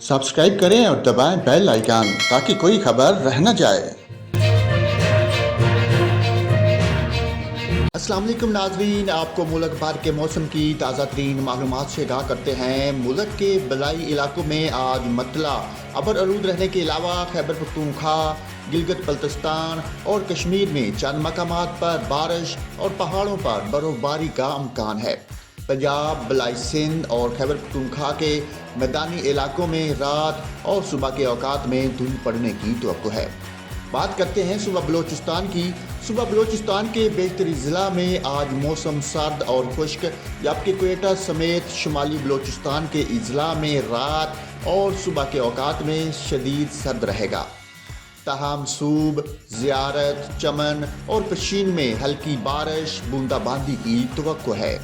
Subscribe करें और दबाएं बेल आइकन ताकि कोई खबर रह न जाए। अस्सलाम वालेकुम नाजरीन, आपको मुल्क भर के मौसम की ताज़ा तरीन मालूमात से आगाह करते हैं। मुल्क के बलाई इलाकों में आज मतला अबर आलूद रहने के अलावा खैबर पख्तूनख्वा, गिलगित बल्तिस्तान और कश्मीर में चंद मकामात पर बारिश और पहाड़ों पर बर्फबारी का अमकान है। पंजाब, बलाई सिंध और खैबर पख्तूनख्वा के मैदानी इलाकों में रात और सुबह के औकात में धुंध पड़ने की तवक्को है। बात करते हैं सुबह बलोचिस्तान की। सुबह बलोचिस्तान के बेशतरी ज़िला में आज मौसम सर्द और खुश्क, जबकि क्वेटा समेत शुमाली बलोचिस्तान के अजला में रात और सुबह के औकात में शदीद सर्द रहेगा। ताहम सूब, ज़ियारत, चमन और पशीन में हल्की बारिश बूंदाबांदी की तवक्को है।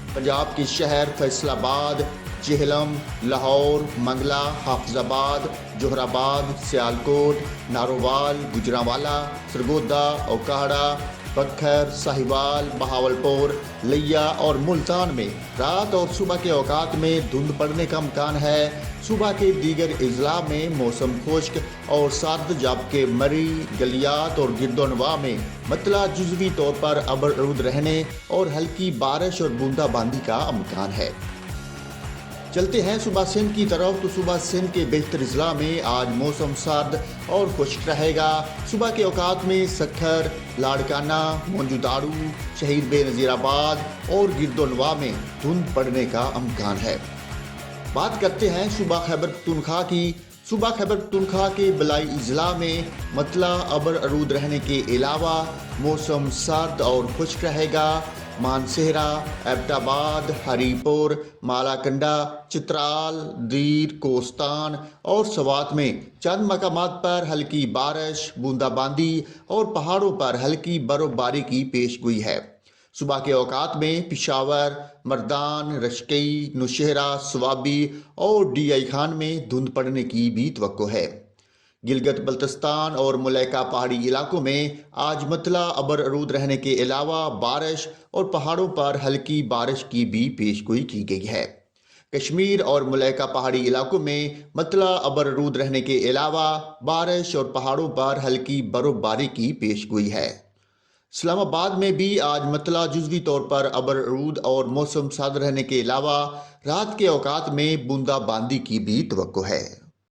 पंजाब के शहर फैसलाबाद, जेहलम, लाहौर, मंगला, हाफिजाबाद, जोहराबाद, सियालकोट, नारोवाल, गुजरांवाला, सरगोदा, ओकाड़ा, बखर, साहिवाल, बहावलपुर, लिया और मुल्तान में रात और सुबह के औकात में धुंध पड़ने का अमकान है। सुबह के दीगर अजला में मौसम खुश्क और सर्द, जबकि मरी, गलियात और गिरदोनवा में मतला जुज़वी तौर पर अबर आलूद रहने और हल्की बारिश और बूंदाबांदी का अमकान है। चलते हैं सुबह सिंध की तरफ। तो सुबह सिंध के बेहतर अजला में आज मौसम सर्द और खुश्क रहेगा। सुबह के औकात में सखर, लाड़काना, मौजूदारू, शहीद बेनज़ीराबाद और गिरदोनवा में धुंध पड़ने का अमकान है। बात करते हैं सुबह खैबर पख्तूनख्वा की। सुबह खैबर पख्तूनख्वा के बलाई अजला में मतला अबर आलूद रहने के अलावा मौसम सर्द और खुश्क रहेगा। मानसेहरा, एबटाबाद, हरीपुर, मालाकंडा, चित्राल, दीर, कोस्तान और सवात में चंद मकामात पर हल्की बारिश, बूंदाबांदी और पहाड़ों पर हल्की बर्फबारी की पेशगोई है। सुबह के औकात में पिशावर, मर्दान, रशकई, नौशहरा, स्वाबी और डीआई खान में धुंध पड़ने की भी तवक्को है। गिलगित बल्तिस्तान और मुलैका पहाड़ी इलाकों में आज मतला अबर आलूद रहने के अलावा बारिश और पहाड़ों पर हल्की बारिश की भी पेशगोई की गई है। कश्मीर और मुलैका पहाड़ी इलाकों में मतला अबर आलूद रहने के अलावा बारिश और पहाड़ों पर हल्की बर्फबारी की पेशगोई है। इस्लामाबाद में भी आज मतला जुज़वी तौर पर अबर आलूद और मौसम सर्द रहने के अलावा रात के औकात में बूंदाबांदी की भी तवक्को है।